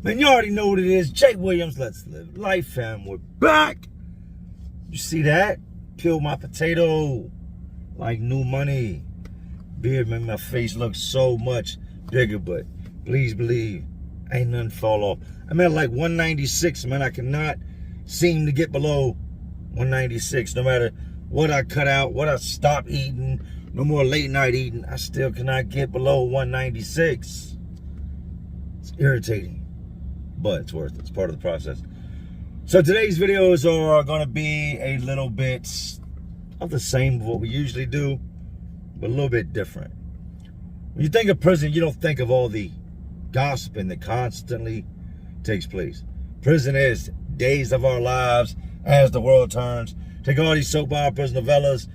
Man, you already know what it is. Jake Williams, Let's Live Life, fam. We're back. You see that? Peel my potato like new money. Beard made my face look so much bigger, but please believe, ain't nothing fall off. I'm at like 196, man. I cannot seem to get below 196. No matter what I cut out, what I stop eating, no more late night eating, I still cannot get below 196. It's irritating, but it's worth it. It's part of the process. So today's videos are going to be a little bit of the same of what we usually do, but a little bit different. When you think of prison, you don't think of all the gossiping that constantly takes place. Prison is days of our lives as the world turns. Take all these soap operas, novellas,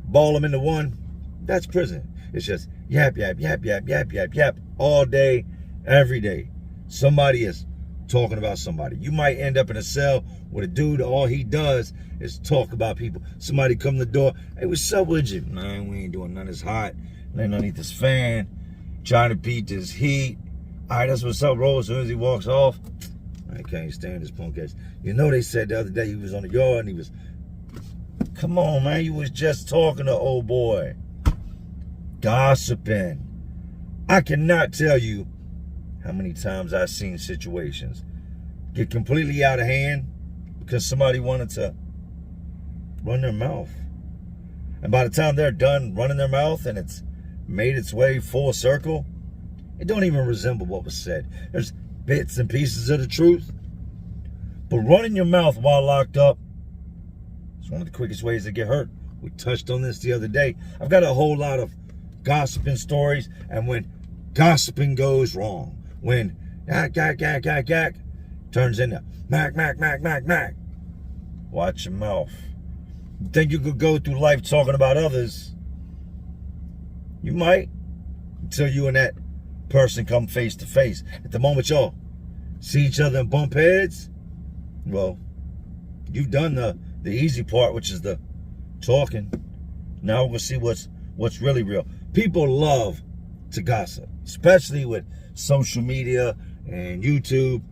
ball them into one. That's prison. It's just yap, yap, yap, yap, yap, yap, yap, all day, every day. Somebody is talking about somebody. You might end up in a cell with a dude, all he does is talk about people. Somebody come to the door, hey, what's up with you? Man, we ain't doing nothing. It's hot. Laying underneath this fan, trying to beat this heat. All right, that's what's up, bro. As soon as he walks off, I can't stand this punk ass. You know, they said the other day he was on the yard and he was, come on, man, you was just talking to old boy. Gossiping. I cannot tell you how many times I've seen situations get completely out of hand because somebody wanted to run their mouth. And by the time they're done running their mouth and it's made its way full circle, it don't even resemble what was said. There's bits and pieces of the truth. But running your mouth while locked up is one of the quickest ways to get hurt. We touched on this the other day. I've got a whole lot of gossiping stories, and when gossiping goes wrong, when yak, yak, yak, yak, yak, turns into mac, mac, mac, mac, mac, watch your mouth. You think you could go through life talking about others? You might, until you and that person come face to face. At the moment y'all see each other and bump heads, well, you've done the easy part, which is the talking. Now we're gonna see what's really real. People love to gossip, especially with social media and YouTube.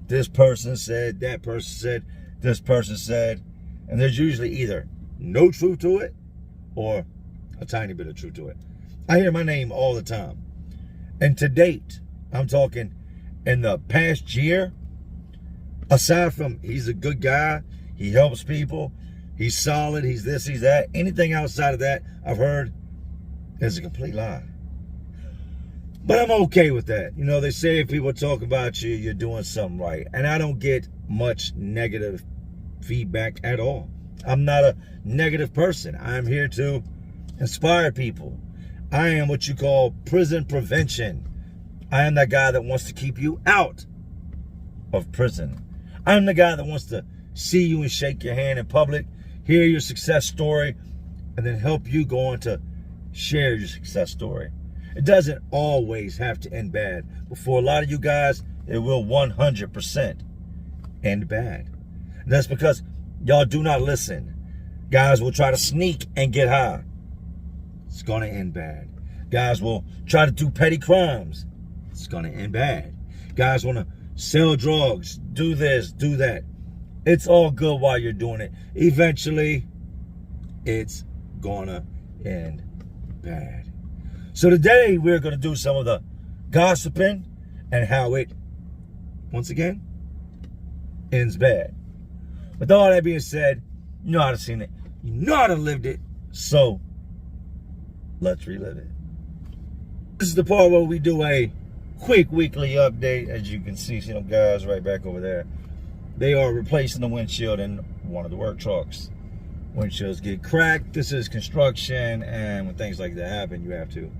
This person said, that person said, this person said, and there's usually either no truth to it or a tiny bit of truth to it. I hear my name all the time. And to date, I'm talking in the past year, aside from he's a good guy, he helps people, he's solid, he's this, he's that, anything outside of that I've heard is a complete lie. But I'm okay with that. You know, they say if people talk about you, you're doing something right. And I don't get much negative feedback at all. I'm not a negative person. I'm here to inspire people. I am what you call prison prevention. I am that guy that wants to keep you out of prison. I'm the guy that wants to see you and shake your hand in public, hear your success story, and then help you go on to share your success story. It doesn't always have to end bad. But for a lot of you guys, it will 100% end bad. And that's because y'all do not listen. Guys will try to sneak and get high. It's going to end bad. Guys will try to do petty crimes. It's going to end bad. Guys want to sell drugs, do this, do that. It's all good while you're doing it. Eventually, it's going to end bad. So today, we're going to do some of the gossiping and how it, once again, ends bad. With all that being said, you know how to seen it. You know how to lived it. So, let's relive it. This is the part where we do a quick weekly update. As you can see them guys right back over there. They are replacing the windshield in one of the work trucks. Windshields get cracked. This is construction, and when things like that happen, you have to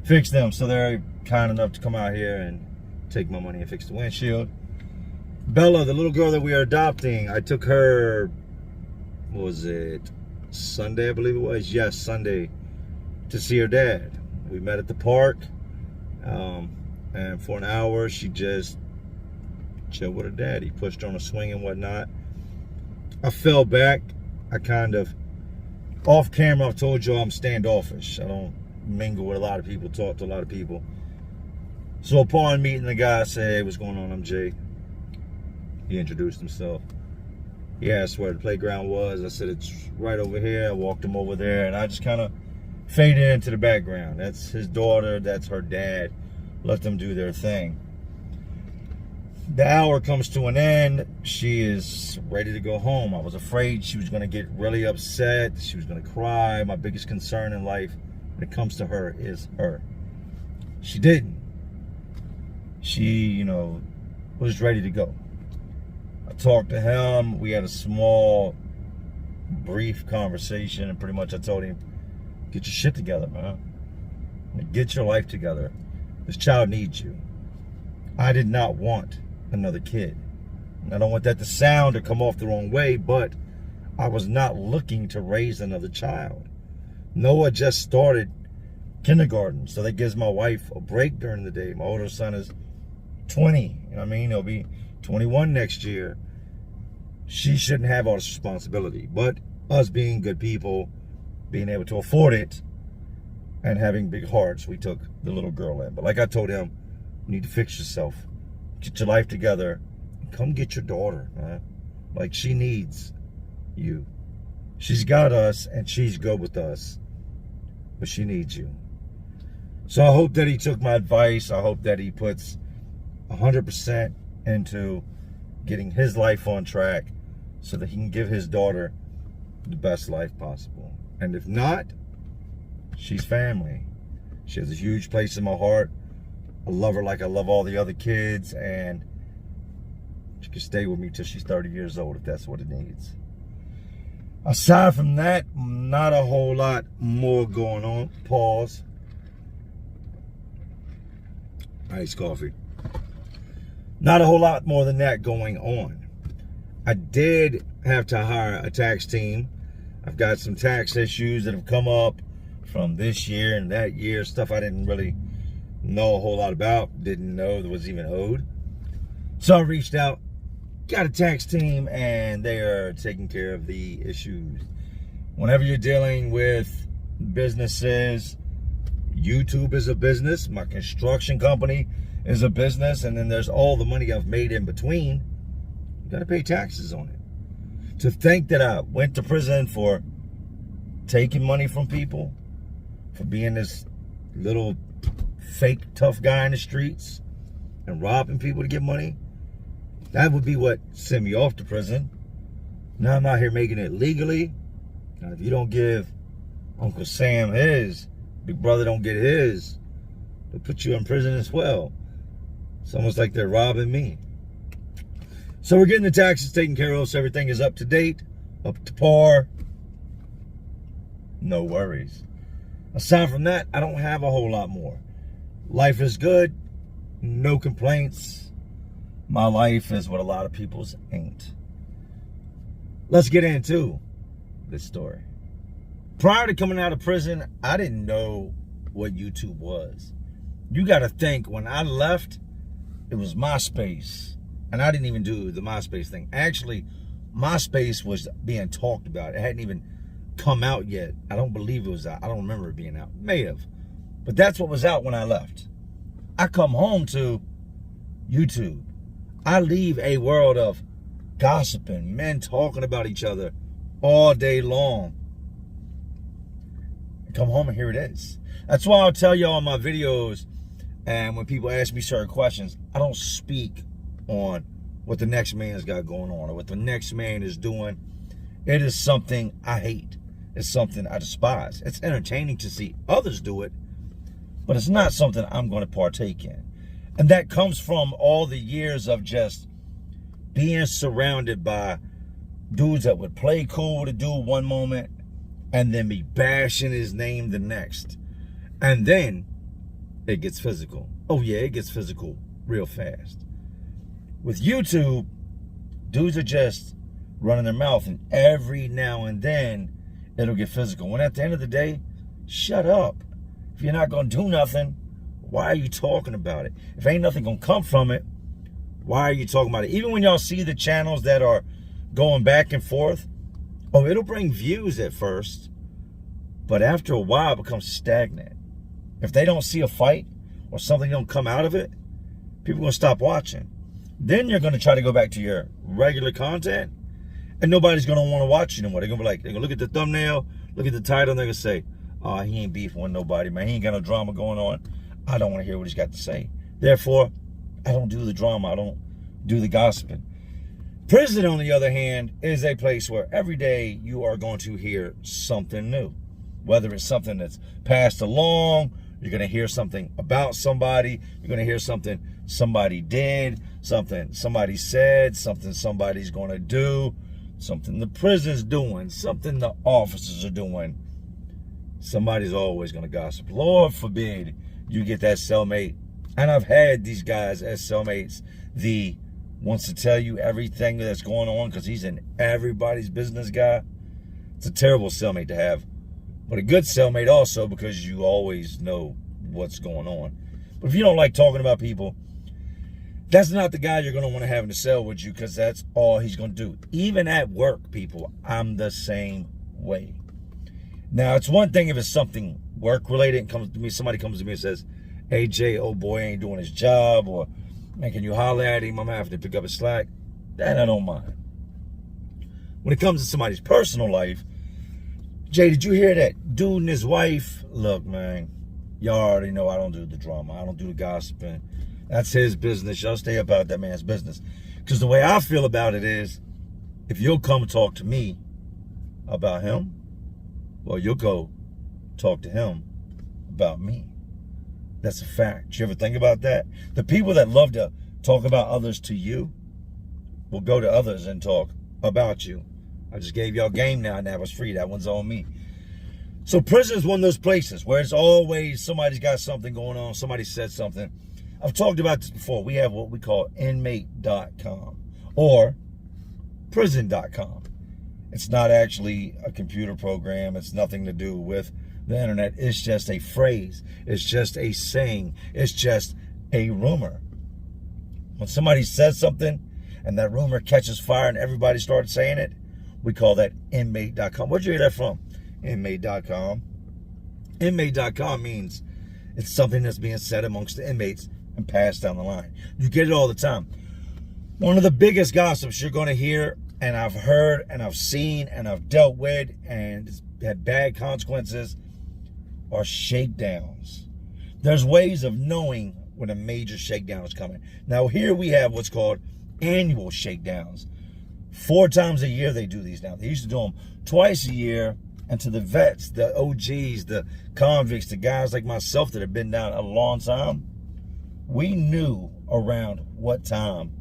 fix them. So they're kind enough to come out here and take my money and fix the windshield. Bella, the little girl that we are adopting, I took her, what was it, Sunday, I believe it was? Yes, Sunday, to see her dad. We met at the park, and for an hour, she just chilled with her dad. He pushed her on a swing and whatnot. I fell back. I kind of, off camera, I've told you I'm standoffish. I don't mingle with a lot of people, talk to a lot of people. So upon meeting the guy, I said, hey, what's going on? I'm Jay. He introduced himself. He asked where the playground was. I said, it's right over here. I walked him over there, and I just kind of faded into the background. That's his daughter. That's her dad. Let them do their thing. The hour comes to an end. She is ready to go home. I was afraid she was going to get really upset. She was going to cry. My biggest concern in life when it comes to her is her. She didn't. She, was ready to go. I talked to him. We had a small, brief conversation, and pretty much I told him, get your shit together, man. Get your life together. This child needs you. I did not want another kid. I don't want that to sound or come off the wrong way, but I was not looking to raise another child. Noah just started kindergarten, so that gives my wife a break during the day. My older son is 20. He'll be 21 next year. She shouldn't have all this responsibility, but us being good people, being able to afford it, and having big hearts, we took the little girl in. But like I told him, you need to fix yourself. Get your life together. Come get your daughter, man. Like, she needs you. She's got us, and she's good with us. But she needs you. So I hope that he took my advice. I hope that he puts 100% into getting his life on track so that he can give his daughter the best life possible. And if not, she's family. She has a huge place in my heart. I love her like I love all the other kids, and she can stay with me till she's 30 years old if that's what it needs. Aside from that, not a whole lot more going on. Pause. Iced coffee. Not a whole lot more than that going on. I did have to hire a tax team. I've got some tax issues that have come up from this year and that year, stuff I didn't really know a whole lot about, didn't know that was even owed. So I reached out, got a tax team, and they are taking care of the issues. Whenever you're dealing with businesses, YouTube is a business, my construction company is a business, and then there's all the money I've made in between. You gotta pay taxes on it. To think that I went to prison for taking money from people, for being this little fake tough guy in the streets and robbing people to get money, that would be what sent me off to prison. Now I'm out here making it legally. Now if you don't give Uncle Sam his, Big Brother don't get his, they'll put you in prison as well. It's almost like they're robbing me. So we're getting the taxes taken care of, so everything is up to date, up to par. No worries. Aside from that, I don't have a whole lot more. Life is good. No complaints. My life is what a lot of people's ain't. Let's get into this story. Prior to coming out of prison, I didn't know what YouTube was. You got to think, when I left, it was MySpace. And I didn't even do the MySpace thing. Actually, MySpace was being talked about. It hadn't even come out yet. I don't believe it was out. I don't remember it being out. It may have. But that's what was out when I left. I come home to YouTube. I leave a world of gossiping, men talking about each other all day long. I come home and here it is. That's why I'll tell y'all in my videos, and when people ask me certain questions, I don't speak on what the next man's got going on or what the next man is doing. It is something I hate. It's something I despise. It's entertaining to see others do it, but it's not something I'm going to partake in. And that comes from all the years of just being surrounded by dudes that would play cool to do one moment and then be bashing his name the next. And then it gets physical. Oh yeah, it gets physical real fast. With YouTube, dudes are just running their mouth, and every now and then it'll get physical. When at the end of the day, shut up. If you're not going to do nothing, why are you talking about it? If ain't nothing going to come from it, why are you talking about it? Even when y'all see the channels that are going back and forth, oh, it'll bring views at first, but after a while it becomes stagnant. If they don't see a fight, or something don't come out of it, people are going to stop watching. Then you're going to try to go back to your regular content, and nobody's going to want to watch you anymore. They're going to be like, they're going to look at the thumbnail, look at the title, and they're going to say, oh, he ain't beefing with nobody, man. He ain't got no drama going on. I don't want to hear what he's got to say. Therefore, I don't do the drama. I don't do the gossiping. Prison, on the other hand, is a place where every day you are going to hear something new. Whether it's something that's passed along, you're going to hear something about somebody, you're going to hear something somebody did, something somebody said, something somebody's going to do, something the prison's doing, something the officers are doing. Somebody's always going to gossip. Lord forbid you get that cellmate. And I've had these guys as cellmates, wants to tell you everything that's going on because he's an everybody's business guy. It's a terrible cellmate to have. But a good cellmate also, because you always know what's going on. But if you don't like talking about people, that's not the guy you're going to want to have in the cell with you, because that's all he's going to do. Even at work, people, I'm the same way. Now, it's one thing if it's something work-related and comes to me, somebody comes to me and says, hey, Jay, oh boy, ain't doing his job, or making you holler at him, I'm having to pick up his slack. That I don't mind. When it comes to somebody's personal life, Jay, did you hear that dude and his wife? Look, man, y'all already know I don't do the drama. I don't do the gossiping. That's his business. Y'all stay about that man's business. Because the way I feel about it is, if you'll come talk to me about him, well, you'll go talk to him about me. That's a fact. You ever think about that? The people that love to talk about others to you will go to others and talk about you. I just gave y'all game now, and that was free. That one's on me. So prison is one of those places where it's always somebody's got something going on. Somebody said something. I've talked about this before. We have what we call inmate.com or prison.com. It's not actually a computer program. It's nothing to do with the internet. It's just a phrase. It's just a saying. It's just a rumor. When somebody says something and that rumor catches fire and everybody starts saying it, we call that inmate.com. Where'd you hear that from? Inmate.com. Inmate.com means it's something that's being said amongst the inmates and passed down the line. You get it all the time. One of the biggest gossips you're going to hear, and I've heard and I've seen and I've dealt with and it's had bad consequences, are shakedowns. There's ways of knowing when a major shakedown is coming. Now here we have what's called annual shakedowns. 4 times a year they do these now. They used to do them twice a year. And to the vets, the OGs, the convicts, the guys like myself that have been down a long time, we knew around what time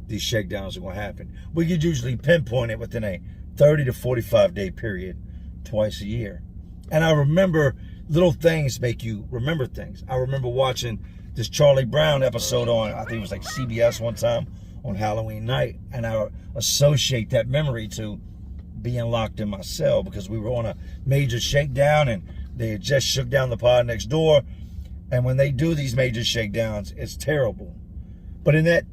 these shakedowns are going to happen. We could usually pinpoint it within a 30 to 45 day period twice a year. And I remember little things make you remember things. I remember watching this Charlie Brown episode on, I think it was like CBS one time on Halloween night. And I associate that memory to being locked in my cell because we were on a major shakedown and they had just shook down the pod next door. And when they do these major shakedowns, it's terrible. But in that,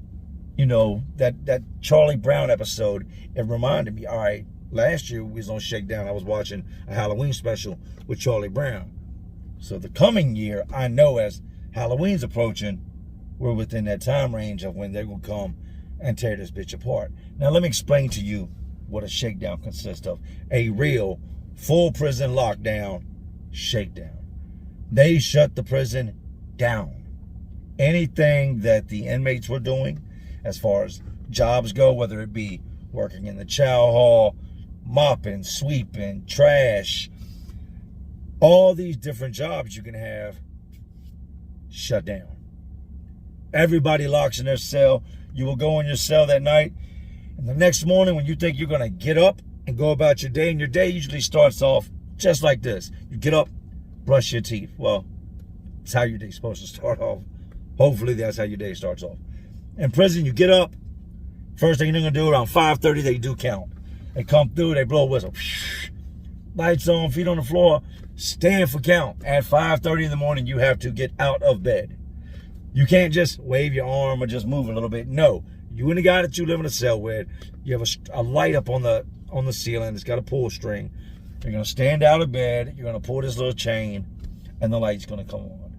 that Charlie Brown episode, it reminded me, all right, last year we was on Shakedown. I was watching a Halloween special with Charlie Brown. So the coming year, I know as Halloween's approaching, we're within that time range of when they're going to come and tear this bitch apart. Now, let me explain to you what a shakedown consists of. A real full prison lockdown shakedown. They shut the prison down. Anything that the inmates were doing as far as jobs go, whether it be working in the chow hall, mopping, sweeping, trash, all these different jobs you can have, shut down. Everybody locks in their cell. You will go in your cell that night, and the next morning when you think you're going to get up and go about your day, and your day usually starts off just like this. You get up, brush your teeth. Well, that's how your day's supposed to start off. Hopefully that's how your day starts off. In prison, you get up. First thing you're going to do around 5:30, they do count. They come through, they blow a whistle. Lights on, feet on the floor, stand for count. At 5:30 in the morning, you have to get out of bed. You can't just wave your arm or just move a little bit. No, you and the guy that you live in a cell with, you have a light up on the ceiling. It's got a pull string. You're going to stand out of bed. You're going to pull this little chain, and the light's going to come on.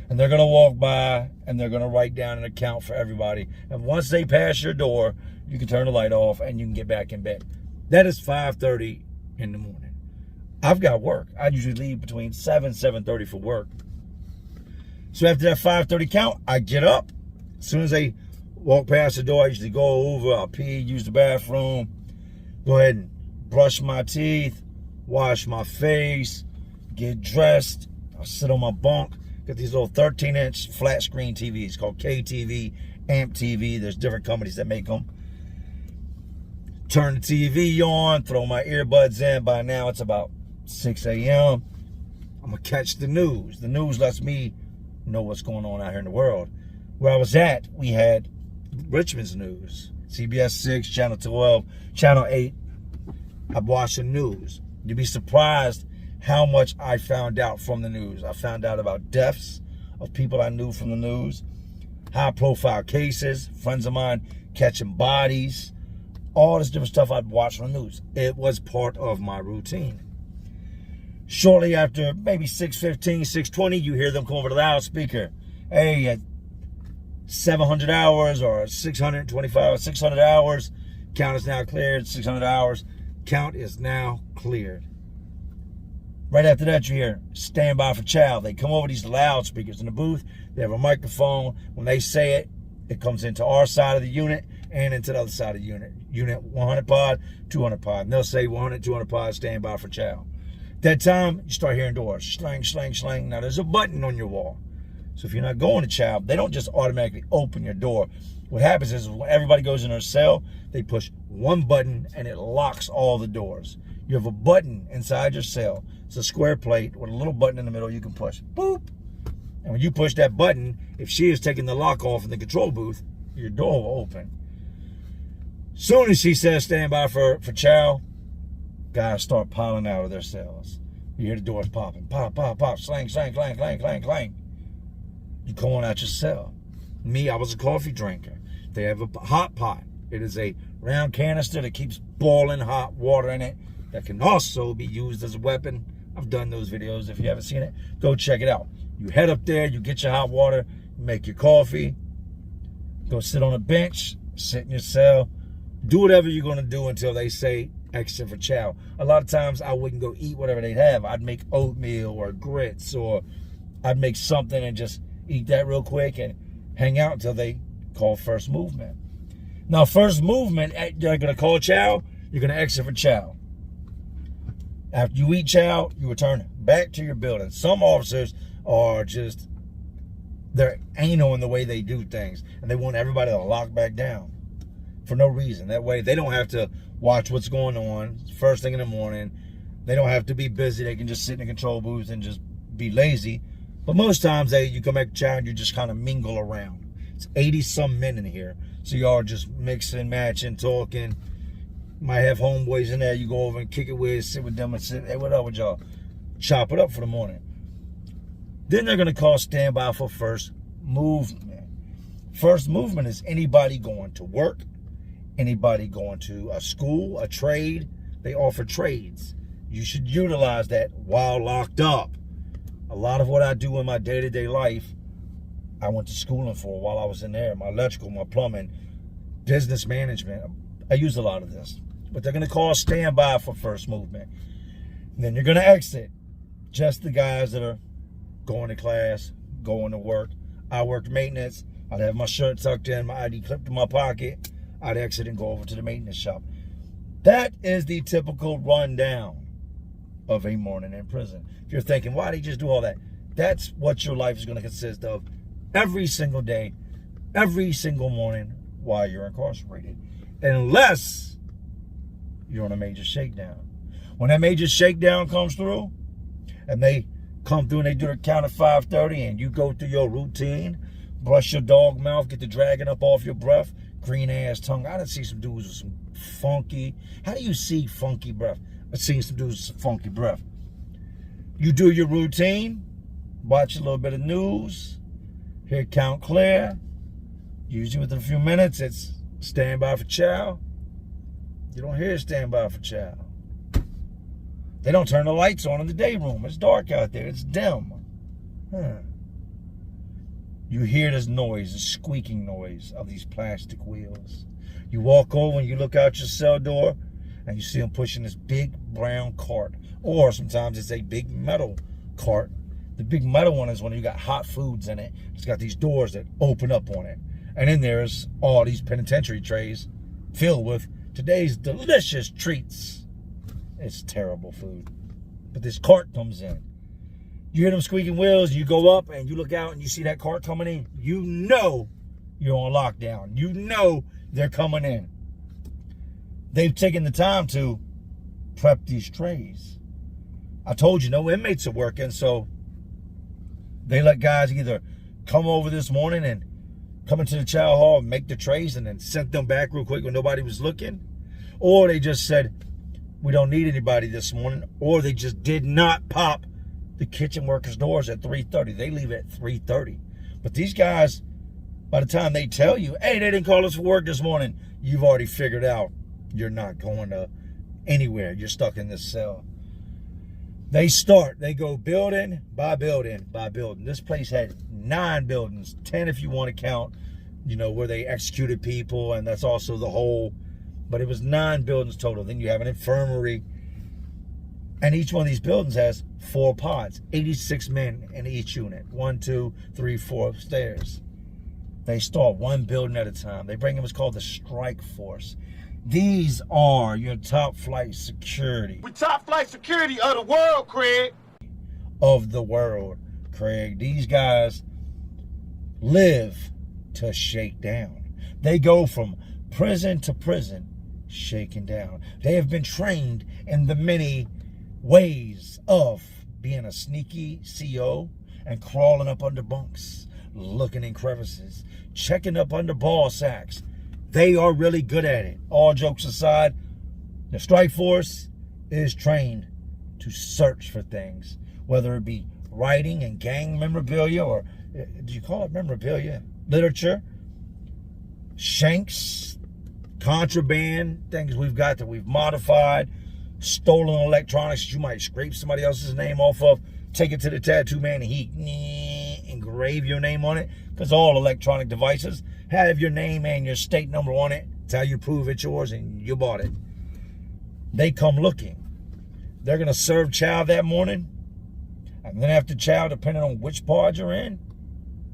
And they're going to walk by and they're going to write down an account for everybody. And once they pass your door, you can turn the light off and you can get back in bed. That is 5:30 in the morning. I've got work. I usually leave between 7:30 for work. So after that 5:30 count, I get up. As soon as they walk past the door, I usually go over, I'll pee, use the bathroom, go ahead and brush my teeth, wash my face, get dressed. I'll sit on my bunk. Got these little 13-inch flat screen TVs called KTV, Amp TV. There's different companies that make them. Turn the TV on, throw my earbuds in. By now it's about 6 a.m. I'm going to catch the news. The news lets me know what's going on out here in the world. Where I was at, we had Richmond's news. CBS 6, Channel 12, Channel 8. I watched the news. You'd be surprised how much I found out from the news. I found out about deaths of people I knew from the news, high-profile cases, friends of mine catching bodies, all this different stuff I'd watched on the news. It was part of my routine. Shortly after maybe 6:15, 6:20, you hear them come over to the loudspeaker. Hey, at 700 hours or 625 or 600 hours, count is now cleared. 600 hours, count is now cleared. Right after that, you hear, stand by for chow. They come over these loudspeakers in the booth. They have a microphone. When they say it, it comes into our side of the unit and into the other side of the unit. Unit 100 pod, 200 pod. And they'll say 100, 200 pod, stand by for chow. At that time, you start hearing doors. Slang, slang, slang. Now, there's a button on your wall. So if you're not going to chow, they don't just automatically open your door. What happens is when everybody goes in their cell, they push one button and it locks all the doors. You have a button inside your cell. It's a square plate with a little button in the middle you can push. Boop. And when you push that button, if she is taking the lock off in the control booth, your door will open. Soon as she says stand by for chow, guys start piling out of their cells. You hear the doors popping. Pop, pop, pop. Slang, slang, clang, clang, clang, clang. You're going out your cell. Me, I was a coffee drinker. They have a hot pot. It is a round canister that keeps boiling hot water in it that can also be used as a weapon. I've done those videos. If you haven't seen it, go check it out. You head up there, you get your hot water, you make your coffee, go sit on a bench, sit in your cell, do whatever you're going to do until they say exit for chow. A lot of times I wouldn't go eat whatever they'd have. I'd make oatmeal or grits, or I'd make something and just eat that real quick and hang out until they call first movement. Now, first movement, they're going to call chow, you're going to exit for chow. After you eat chow, you return back to your building. Some officers are just, they're anal in the way they do things, and they want everybody to lock back down for no reason. That way they don't have to watch what's going on first thing in the morning. They don't have to be busy. They can just sit in the control booth and just be lazy. But most times you come back to chow and you just kind of mingle around. It's 80-some men in here, so y'all just mixing, matching, talking. Might have homeboys in there you go over and kick it with, sit with them and sit, hey, what up with y'all? Chop it up for the morning. Then they're going to call standby for first movement. First movement is anybody going to work, anybody going to a school, a trade. They offer trades. You should utilize that while locked up. A lot of what I do in my day-to-day life, I went to schooling for while I was in there. My electrical, my plumbing, business management. I use a lot of this. But they're going to call standby for first movement. And then you're going to exit. Just the guys that are going to class, going to work. I worked maintenance. I'd have my shirt tucked in, my ID clipped in my pocket. I'd exit and go over to the maintenance shop. That is the typical rundown of a morning in prison. If you're thinking, why did he just do all that? That's what your life is going to consist of every single day, every single morning while you're incarcerated. Unless you're on a major shakedown. When that major shakedown comes through, and they come through and they do their count at 5:30, and you go through your routine, brush your dog mouth, get the dragging up off your breath, green ass tongue. I done see some dudes with some funky, how do you see funky breath? I've seen some dudes with some funky breath. You do your routine, watch a little bit of news, hear count clear. Usually within a few minutes, it's stand by for chow. You don't hear stand by for chow. They don't turn the lights on in the day room. It's dark out there. It's dim. you hear this noise, the squeaking noise of these plastic wheels. You walk over and you look out your cell door and you see them pushing this big brown cart. Or sometimes it's a big metal cart. The big metal one is when you got hot foods in it. It's got these doors that open up on it. And in there's all these penitentiary trays filled with today's delicious treats. It's terrible food. But this cart comes in. You hear them squeaking wheels, you go up and you look out and you see that cart coming in. You know you're on lockdown. You know they're coming in. They've taken the time to prep these trays. I told you, no inmates are working, so they let guys either come over this morning and come into the chow hall and make the trays and then sent them back real quick when nobody was looking. Or they just said, we don't need anybody this morning. Or they just did not pop the kitchen workers' doors at 3:30. They leave at 3:30. But these guys, by the time they tell you, hey, they didn't call us for work this morning, you've already figured out you're not going to anywhere. You're stuck in this cell. They go building by building by building. This place had 9 buildings, 10 if you want to count, where they executed people, and that's also the whole, but it was 9 buildings total. Then you have an infirmary, and each one of these buildings has 4 pods, 86 men in each unit, 1, 2, 3, 4 upstairs. They start one building at a time. They bring in what's called the strike force. These are your top flight security. We top flight security of the world, Craig. Of the world, Craig. These guys live to shake down. They go from prison to prison, shaking down. They have been trained in the many ways of being a sneaky CO and crawling up under bunks, looking in crevices, checking up under ball sacks. They are really good at it. All jokes aside, the strike force is trained to search for things, whether it be writing and gang memorabilia, or do you call it memorabilia? Literature, shanks, contraband, things we've got that we've modified, stolen electronics that you might scrape somebody else's name off of, take it to the tattoo man and he engrave your name on it, because all electronic devices have your name and your state number on it. It's how you prove it's yours and you bought it. They come looking. They're going to serve chow that morning. And then after chow, depending on which pod you're in,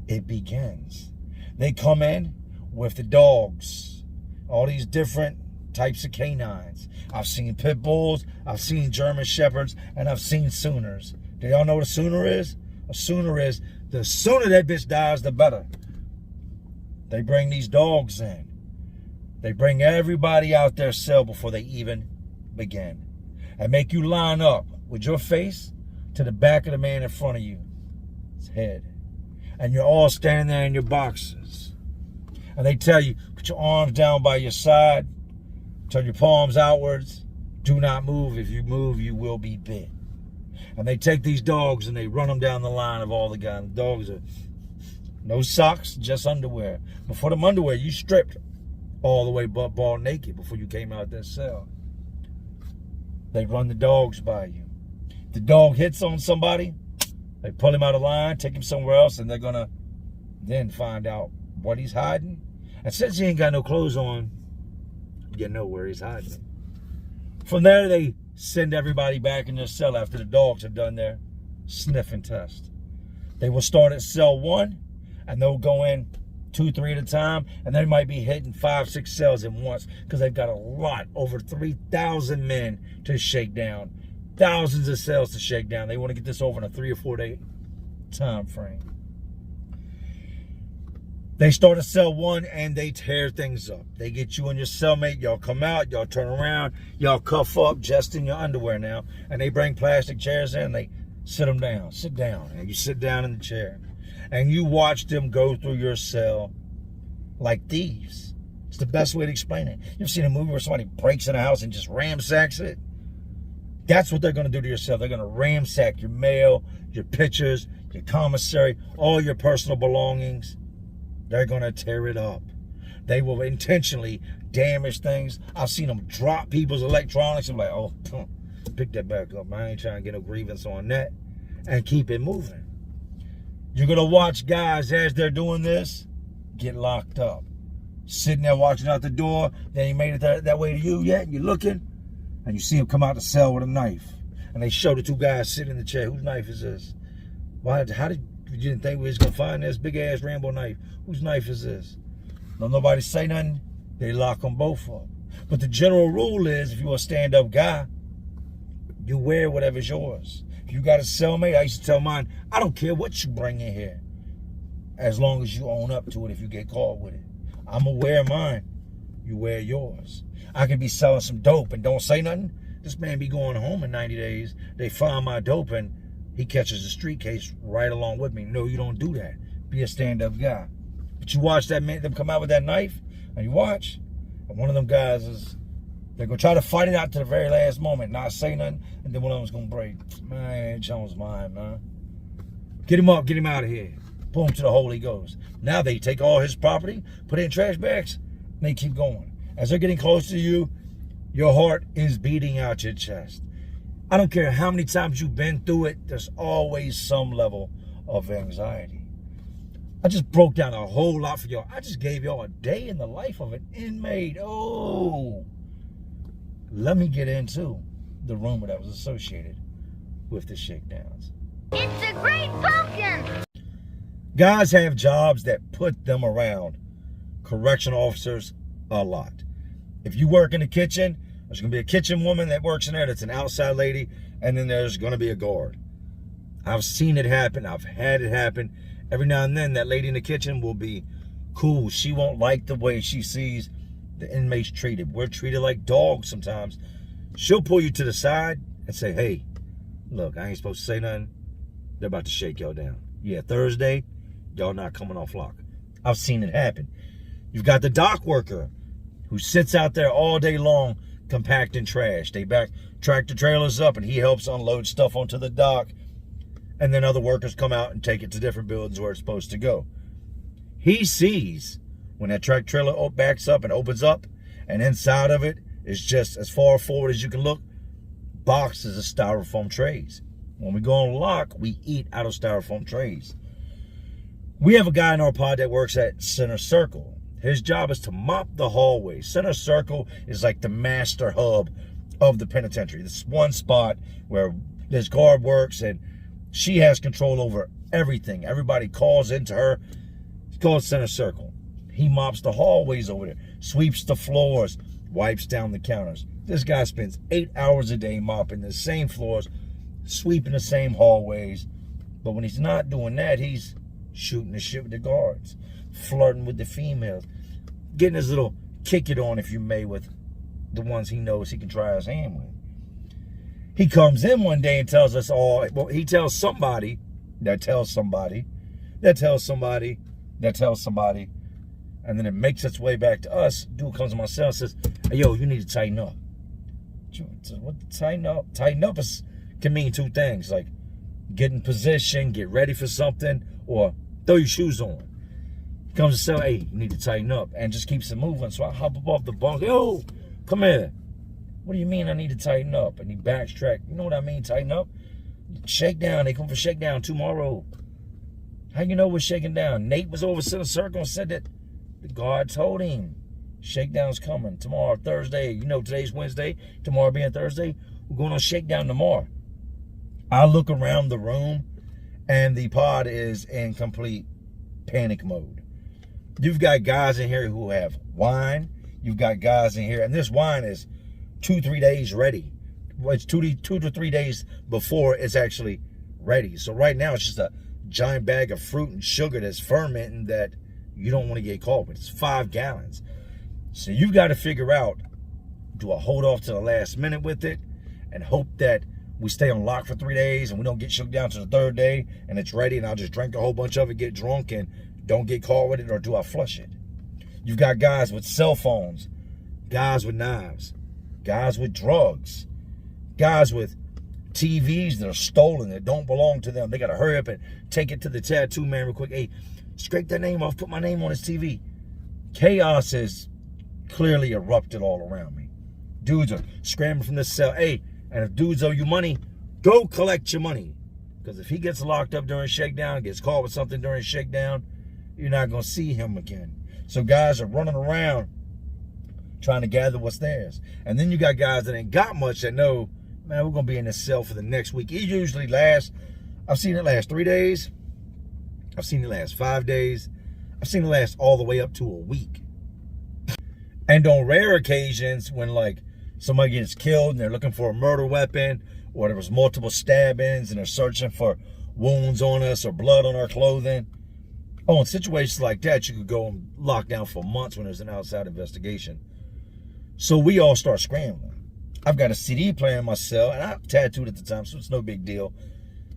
it begins. They come in with the dogs. All these different types of canines. I've seen pit bulls, I've seen German shepherds, and I've seen sooners. Do y'all know what a sooner is? A sooner is, the sooner that bitch dies, the better. They bring these dogs in. They bring everybody out their cell before they even begin. And make you line up with your face to the back of the man in front of you. His head. And you're all standing there in your boxes. And they tell you, put your arms down by your side. Turn your palms outwards. Do not move. If you move, you will be bit. And they take these dogs and they run them down the line of all the guys. The dogs are no socks, just underwear. Before them underwear, you stripped all the way butt ball naked before you came out that cell. They run the dogs by you. If the dog hits on somebody, they pull him out of line, take him somewhere else, and they're going to then find out what he's hiding. And since he ain't got no clothes on, you know where he's hiding it. From there, they send everybody back in their cell after the dogs have done their sniffing test. They will start at cell 1, and they'll go in 2, 3 at a time, and they might be hitting 5, 6 cells at once because they've got a lot, over 3,000 men to shake down, thousands of cells to shake down. They want to get this over in a 3 or 4 day time frame. They start at cell 1 and they tear things up. They get you and your cellmate. Y'all come out. Y'all turn around. Y'all cuff up just in your underwear now. And they bring plastic chairs in. And they sit them down. Sit down. And you sit down in the chair. And you watch them go through your cell like thieves. It's the best way to explain it. You ever seen a movie where somebody breaks in a house and just ransacks it? That's what they're going to do to your cell. They're going to ransack your mail, your pictures, your commissary, all your personal belongings. They're going to tear it up. They will intentionally damage things. I've seen them drop people's electronics. I'm like, oh, pick that back up. I ain't trying to get no grievance on that. And keep it moving. You're going to watch guys as they're doing this get locked up. Sitting there watching out the door. They ain't made it that way to you yet. You're looking, and you see them come out the cell with a knife. And they show the two guys sitting in the chair. Whose knife is this? How did you didn't think we was going to find this big-ass Rambo knife? Whose knife is this? Don't nobody say nothing. They lock them both up. But the general rule is, if you're a stand-up guy, you wear whatever's yours. If you got a cellmate, I used to tell mine, I don't care what you bring in here, as long as you own up to it if you get caught with it. I'm going to wear mine. You wear yours. I could be selling some dope and don't say nothing. This man be going home in 90 days. They find my dope and he catches a street case right along with me. No, you don't do that. Be a stand-up guy. But you watch that man, them come out with that knife, and you watch, and one of them guys is, they're going to try to fight it out to the very last moment, not say nothing, and then one of them's going to break. Man, Jones mine, man. Get him up, get him out of here. Boom, to the hole he goes. Now they take all his property, put it in trash bags, and they keep going. As they're getting close to you, your heart is beating out your chest. I don't care how many times you've been through it, there's always some level of anxiety. I just broke down a whole lot for y'all. I just gave y'all a day in the life of an inmate. Oh, let me get into the rumor that was associated with the shakedowns. It's a great pumpkin! Guys have jobs that put them around correctional officers a lot. If you work in the kitchen, there's going to be a kitchen woman that works in there that's an outside lady, and then there's going to be a guard. I've seen it happen. I've had it happen. Every now and then, that lady in the kitchen will be cool. She won't like the way she sees the inmates treated. We're treated like dogs sometimes. She'll pull you to the side and say, hey, look, I ain't supposed to say nothing. They're about to shake y'all down. Yeah, Thursday, y'all not coming off lock. I've seen it happen. You've got the dock worker who sits out there all day long compacting trash. They back tractor trailers up and he helps unload stuff onto the dock. And then other workers come out and take it to different buildings where it's supposed to go. He sees when that tractor trailer backs up and opens up, and inside of it is just as far forward as you can look, boxes of styrofoam trays. When we go on lock, we eat out of styrofoam trays. We have a guy in our pod that works at Center Circle. His job is to mop the hallway. Center Circle is like the master hub of the penitentiary. This one spot where this guard works and she has control over everything. Everybody calls into her. It's called Center Circle. He mops the hallways over there, sweeps the floors, wipes down the counters. This guy spends 8 hours a day mopping the same floors, sweeping the same hallways. But when he's not doing that, he's shooting the shit with the guards, flirting with the females, getting his little kick it on, if you may, with the ones he knows he can try his hand with. He comes in one day and tells us all, well, he tells somebody, that tells somebody, that tells somebody, that tells somebody, and then it makes its way back to us. Dude comes to my cell and says, hey, yo, you need to tighten up. What, tighten up? Tighten up can mean two things, like get in position, get ready for something, or throw your shoes on. He comes to cell, hey, you need to tighten up, and just keeps it moving. So I hop up off the bunk, yo, come here. What do you mean I need to tighten up? And he backtracked. You know what I mean, tighten up? Shakedown. They come for Shakedown tomorrow. How you know we're shaking down? Nate was over Center Circle and said that the guard told him Shakedown's coming tomorrow, Thursday. You know today's Wednesday, tomorrow being Thursday. We're going on Shakedown tomorrow. I look around the room and the pod is in complete panic mode. You've got guys in here who have wine. You've got guys in here, and this wine is 2-3 days ready. Well, it's 2 to 3 days before it's actually ready. So right now it's just a giant bag of fruit and sugar that's fermenting that you don't want to get caught with. It's 5 gallons. So you've got to figure out, do I hold off to the last minute with it and hope that we stay on lock for 3 days and we don't get shook down to the 3rd day and it's ready and I'll just drink a whole bunch of it, get drunk and don't get caught with it, or do I flush it? You've got guys with cell phones, guys with knives, guys with drugs, guys with TVs that are stolen, that don't belong to them. They got to hurry up and take it to the tattoo man real quick. Hey, scrape that name off, put my name on his TV. Chaos has clearly erupted all around me. Dudes are scrambling from this cell. Hey, and if dudes owe you money, go collect your money. Because if he gets locked up during shakedown, gets caught with something during shakedown, you're not going to see him again. So guys are running around trying to gather what's theirs. And then you got guys that ain't got much that know, man, we're going to be in this cell for the next week. It usually lasts, I've seen it last 3 days. I've seen it last 5 days. I've seen it last all the way up to a week. And on rare occasions, when like somebody gets killed and they're looking for a murder weapon, or there was multiple stabbings and they're searching for wounds on us or blood on our clothing. Oh, in situations like that, you could go and lock down for months when there's an outside investigation. So we all start scrambling. I've got a CD player in my cell, and I'm tattooed at the time, so it's no big deal,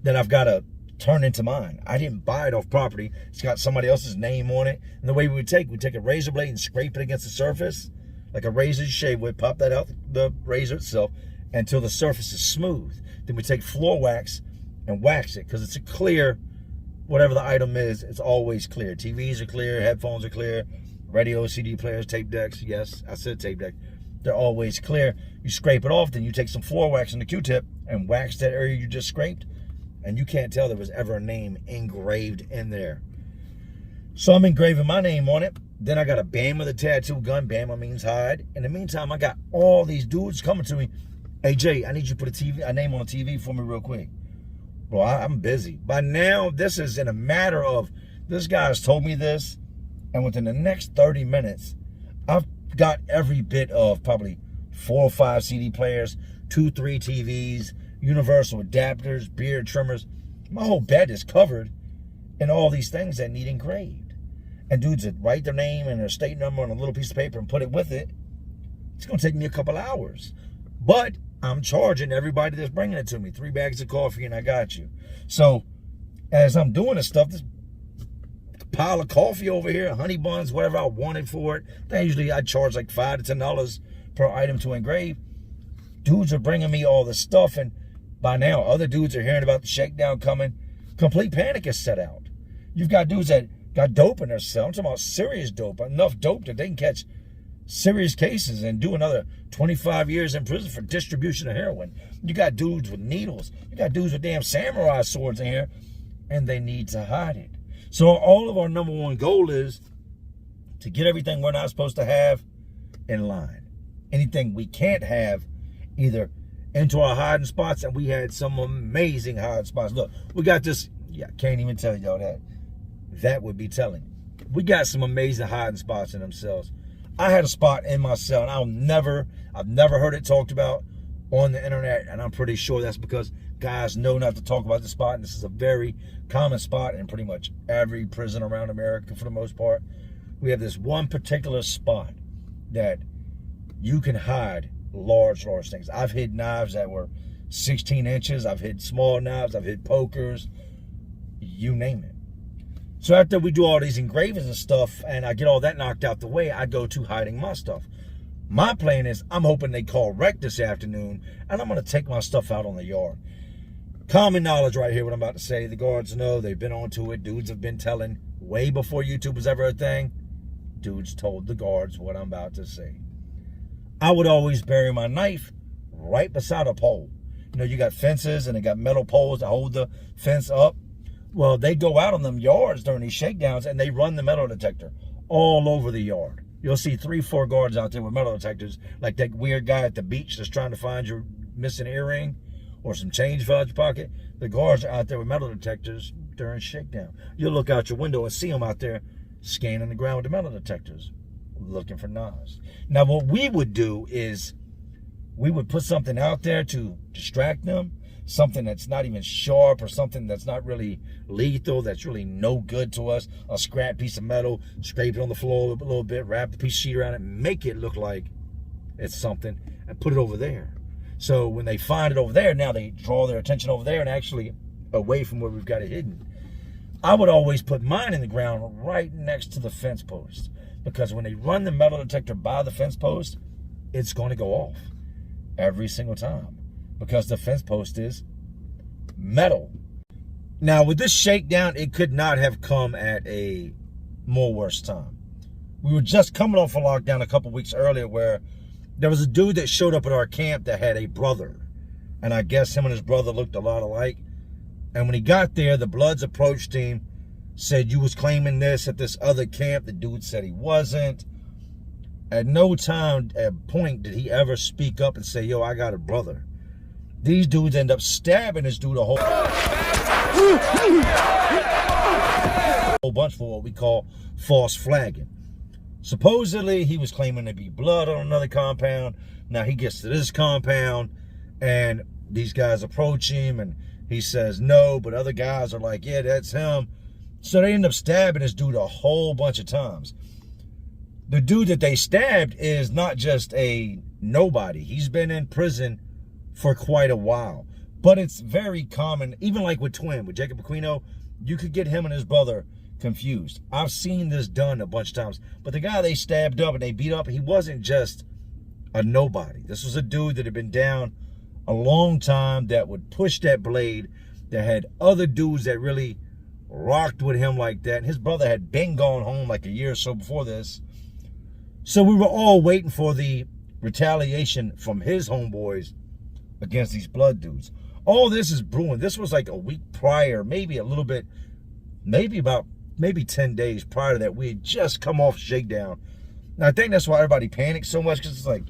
that I've got to turn into mine. I didn't buy it off property. It's got somebody else's name on it. And the way we take a razor blade and scrape it against the surface, like a razor you shave with, pop that out the razor itself, until the surface is smooth. Then we take floor wax and wax it, because it's a clear, whatever the item is, it's always clear. TVs are clear, headphones are clear, radio, CD players, tape decks. Yes, I said tape deck. They're always clear. You scrape it off, then you take some floor wax and a Q-tip and wax that area you just scraped, and you can't tell there was ever a name engraved in there. So I'm engraving my name on it. Then I got a Bama the tattoo gun. Bama means hide. In the meantime, I got all these dudes coming to me. Hey, Jay, I need you to put a name on a TV for me real quick. Bro, I'm busy. By now, this is in a matter of, this guy has told me this, and within the next 30 minutes, I've got every bit of probably 4 or 5 CD players, 2, 3 TVs, universal adapters, beard trimmers. My whole bed is covered in all these things that need engraved. And dudes that write their name and their state number on a little piece of paper and put it with it. It's going to take me a couple hours. But I'm charging everybody that's bringing it to me 3 bags of coffee, and I got you. So as I'm doing this stuff, this pile of coffee over here, honey buns, whatever I wanted for it, usually I charge like $5 to $10 per item to engrave. Dudes are bringing me all this stuff, and by now other dudes are hearing about the shakedown coming. Complete panic is set out. You've got dudes that got dope in their cell. I'm talking about serious dope, enough dope that they can catch serious cases and do another 25 years in prison for distribution of heroin. You got dudes with needles. You got dudes with damn samurai swords in here, and they need to hide it. So all of our number one goal is to get everything we're not supposed to have in line. Anything we can't have, either into our hiding spots, and we had some amazing hiding spots. Look, we got this, I can't even tell y'all that. That would be telling. We got some amazing hiding spots in themselves. I had a spot in my cell, and I've never heard it talked about on the internet, and I'm pretty sure that's because guys know not to talk about the spot, and this is a very common spot in pretty much every prison around America for the most part. We have this one particular spot that you can hide large things. I've hid knives that were 16 inches. I've hid small knives. I've hid pokers. You name it. So after we do all these engravings and stuff, and I get all that knocked out the way, I go to hiding my stuff. My plan is, I'm hoping they call wreck this afternoon, and I'm going to take my stuff out on the yard. Common knowledge right here, what I'm about to say. The guards know. They've been onto it. Dudes have been telling way before YouTube was ever a thing. Dudes told the guards what I'm about to say. I would always bury my knife right beside a pole. You know, you got fences, and they got metal poles that hold the fence up. Well, they go out on them yards during these shakedowns, and they run the metal detector all over the yard. You'll see 3, 4 guards out there with metal detectors, like that weird guy at the beach that's trying to find your missing earring or some change fell out your pocket. The guards are out there with metal detectors during shakedown. You'll look out your window and see them out there scanning the ground with the metal detectors, looking for knives. Now, what we would do is we would put something out there to distract them, something that's not even sharp or something that's not really lethal, that's really no good to us. A scrap piece of metal, scrape it on the floor a little bit, wrap the piece of sheet around it, make it look like it's something, and put it over there. So when they find it over there, now they draw their attention over there and actually away from where we've got it hidden. I would always put mine in the ground right next to the fence post, because when they run the metal detector by the fence post, it's going to go off every single time, because the fence post is metal. Now, with this shakedown, it could not have come at a more worse time. We were just coming off a lockdown a couple weeks earlier where there was a dude that showed up at our camp that had a brother. And I guess him and his brother looked a lot alike. And when he got there, the Bloods approached him, said, you was claiming this at this other camp. The dude said he wasn't. At no time, at point, did he ever speak up and say, yo, I got a brother. These dudes end up stabbing this dude a whole bunch for what we call false flagging. Supposedly, he was claiming to be Blood on another compound. Now he gets to this compound, and these guys approach him, and he says no, but other guys are like, yeah, that's him. So they end up stabbing this dude a whole bunch of times. The dude that they stabbed is not just a nobody. He's been in prison for quite a while. But it's very common, even like with Jacob Aquino, you could get him and his brother confused. I've seen this done a bunch of times. But the guy they stabbed up and they beat up, he wasn't just a nobody. This was a dude that had been down a long time, that would push that blade, that had other dudes that really rocked with him like that. And his brother had been gone home like a year or so before this. So we were all waiting for the retaliation from his homeboys against these Blood dudes. All this is brewing. This was like a week prior, maybe a little bit, maybe 10 days prior to that. We had just come off Shakedown. Now, I think that's why everybody panicked so much, because it's like,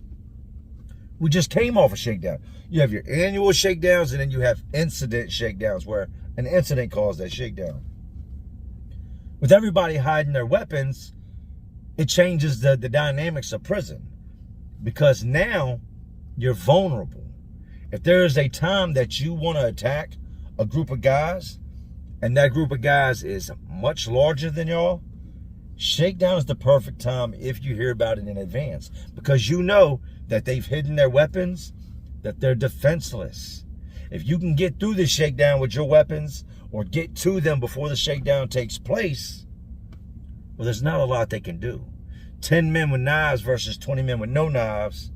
we just came off a Shakedown. You have your annual shakedowns, and then you have incident shakedowns, where an incident caused that shakedown. With everybody hiding their weapons, it changes the dynamics of prison, because now you're vulnerable. If there is a time that you want to attack a group of guys, and that group of guys is much larger than y'all, Shakedown is the perfect time if you hear about it in advance, because you know that they've hidden their weapons, that they're defenseless. If you can get through the Shakedown with your weapons, or get to them before the Shakedown takes place, well, there's not a lot they can do. 10 men with knives versus 20 men with no knives,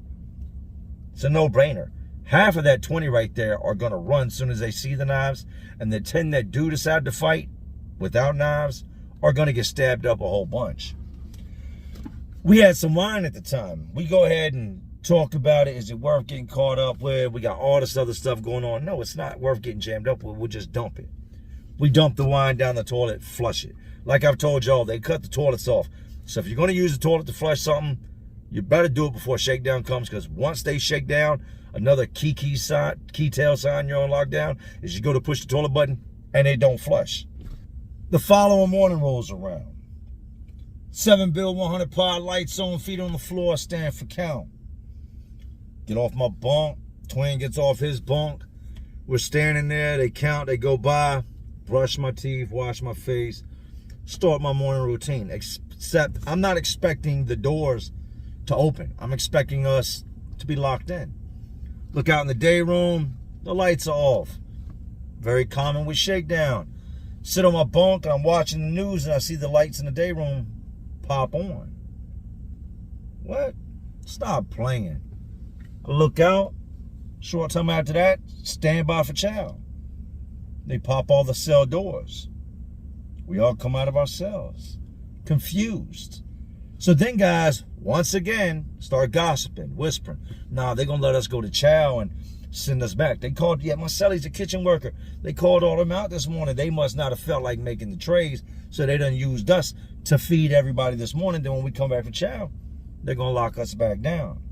it's a no-brainer. Half of that 20 right there are going to run as soon as they see the knives, and the 10 that do decide to fight without knives are going to get stabbed up a whole bunch. We had some wine at the time. We go ahead and talk about it. Is it worth getting caught up with? We got all this other stuff going on. No, it's not worth getting jammed up with. We'll just dump it. We dump the wine down the toilet, flush it. Like I've told y'all, they cut the toilets off. So if you're going to use the toilet to flush something, you better do it before Shakedown comes, because once they shake down, another key tail sign you're on lockdown is you go to push the toilet button and they don't flush. The following morning rolls around. 7 Bill 100 pod, lights on, feet on the floor, stand for count. Get off my bunk. Twin gets off his bunk. We're standing there. They count. They go by. Brush my teeth. Wash my face. Start my morning routine. Except I'm not expecting the doors to open. I'm expecting us to be locked in. Look out in the day room. The lights are off. Very common with Shakedown. Sit on my bunk and I'm watching the news and I see the lights in the day room pop on. What? Stop playing. I look out. Short time after that, stand by for chow. They pop all the cell doors. We all come out of our cells, confused. So then guys, once again, start gossiping, whispering. Nah, they're going to let us go to chow and send us back. They called, yeah, my cellie's a kitchen worker. They called all them out this morning. They must not have felt like making the trays, so they done used us to feed everybody this morning. Then when we come back for chow, they're going to lock us back down.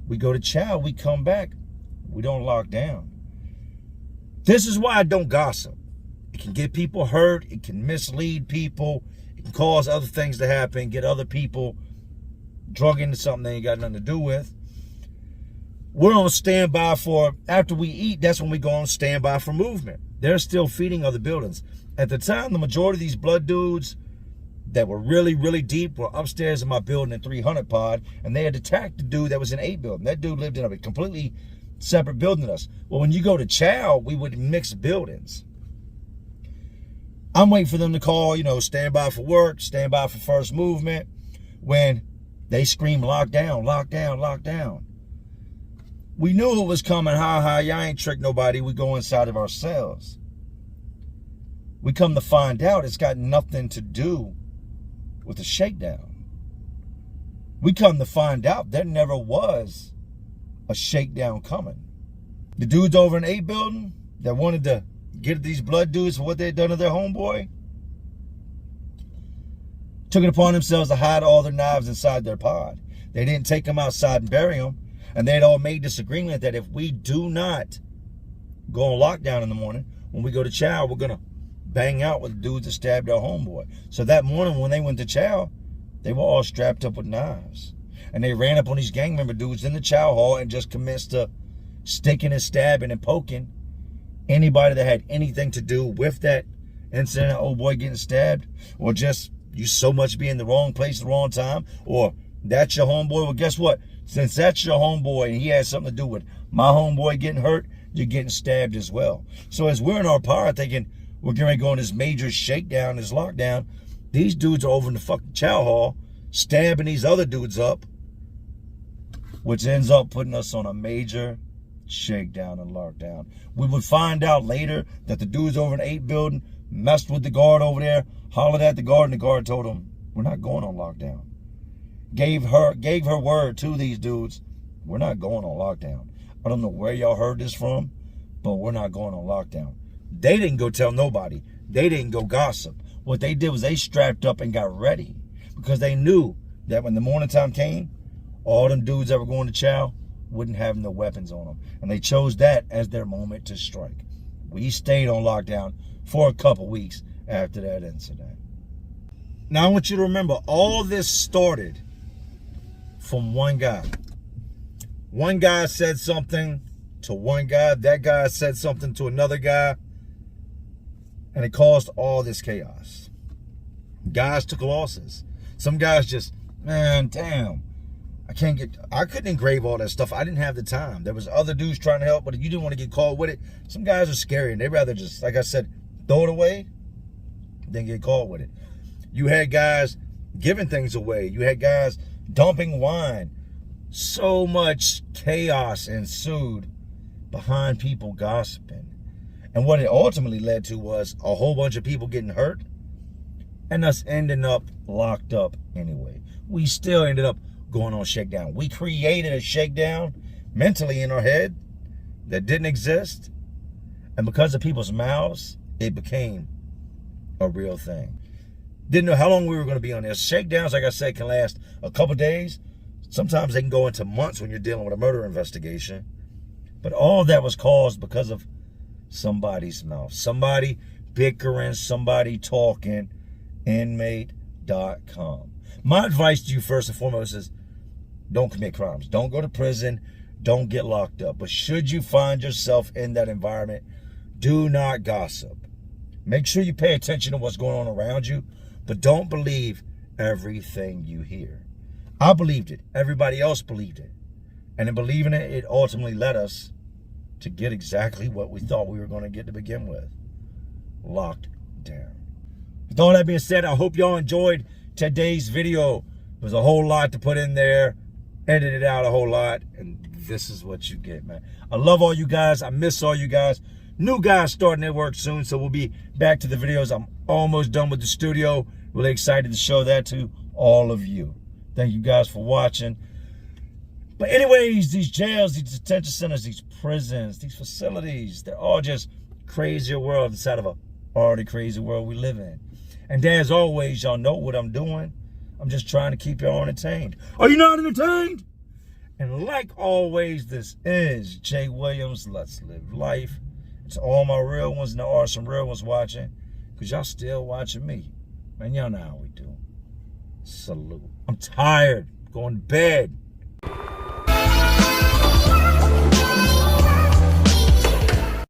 We go to chow, we come back, we don't lock down. This is why I don't gossip. It can get people hurt. It can mislead people. It can cause other things to happen, get other people drug into something they ain't got nothing to do with. We're on standby for, after we eat, that's when we go on standby for movement. They're still feeding other buildings. At the time, the majority of these Blood dudes that were really, really deep were upstairs in my building in 300 pod, and they had attacked the dude that was in 8 building. That dude lived in a completely separate building than us. Well, when you go to chow, we would mix buildings. I'm waiting for them to call, stand by for work, stand by for first movement, when they scream, lock down, lock down, lock down. We knew it was coming. Y'all ain't tricked nobody. We go inside of our cells. We come to find out it's got nothing to do with the Shakedown. We come to find out there never was a Shakedown coming. The dudes over in 8 building that wanted to get at these blood dudes for what they'd done to their homeboy, took it upon themselves to hide all their knives inside their pod. They didn't take them outside and bury them. And they'd all made this agreement that if we do not go on lockdown in the morning, when we go to chow, we're going to bang out with the dudes that stabbed our homeboy. So that morning when they went to chow, they were all strapped up with knives. And they ran up on these gang member dudes in the chow hall and just commenced to sticking and stabbing and poking anybody that had anything to do with that incident, old boy getting stabbed, or just you so much be in the wrong place at the wrong time, or that's your homeboy. Well, guess what? Since that's your homeboy and he has something to do with my homeboy getting hurt, you're getting stabbed as well. So as we're in our power thinking we're going to go on this major shakedown, this lockdown, these dudes are over in the fucking chow hall stabbing these other dudes up, which ends up putting us on a major shakedown and lockdown. We would find out later that the dudes over in 8 building messed with the guard over there, hollered at the guard, and the guard told him, we're not going on lockdown. Gave her word to these dudes, we're not going on lockdown. I don't know where y'all heard this from, but we're not going on lockdown. They didn't go tell nobody. They didn't go gossip. What they did was they strapped up and got ready because they knew that when the morning time came, all them dudes that were going to chow wouldn't have no weapons on them. And they chose that as their moment to strike. We stayed on lockdown for a couple weeks after that incident. Now I want you to remember, all this started from one guy. One guy said something to one guy. That guy said something to another guy. And it caused all this chaos. Guys took losses. Some guys just, man, damn. I couldn't engrave all that stuff. I didn't have the time. There was other dudes trying to help, but you didn't want to get caught with it. Some guys are scary, and they'd rather just, like I said, throw it away than get caught with it. You had guys giving things away. You had guys dumping wine. So much chaos ensued behind people gossiping. And what it ultimately led to was a whole bunch of people getting hurt and us ending up locked up anyway. We still ended up going on shakedown. We created a shakedown mentally in our head that didn't exist. And because of people's mouths, it became a real thing. Didn't know how long we were going to be on this. Shakedowns, like I said, can last a couple days. Sometimes they can go into months when you're dealing with a murder investigation. But all that was caused because of somebody's mouth. Somebody bickering, somebody talking. Inmate.com. My advice to you first and foremost is don't commit crimes. Don't go to prison. Don't get locked up. But should you find yourself in that environment, do not gossip. Make sure you pay attention to what's going on around you, but don't believe everything you hear. I believed it. Everybody else believed it. And in believing it, it ultimately led us to get exactly what we thought we were going to get to begin with. Locked down. With all that being said, I hope y'all enjoyed today's video. There's a whole lot to put in there. Edited out a whole lot. And this is what you get, man. I love all you guys. I miss all you guys. New guys starting their work soon, so we'll be back to the videos. I'm almost done with the studio. Really excited to show that to all of you. Thank you guys for watching. But anyways, these jails, these detention centers, these prisons, these facilities, they're all just crazier world inside of a already crazy world we live in. And as always, y'all know what I'm doing. I'm just trying to keep y'all entertained. Are you not entertained? And like always, this is Jay Williams. Let's live life. It's all my real ones, and there are some real ones watching, because y'all still watching me. Man, y'all know how we do. Salute. I'm tired. Going to bed.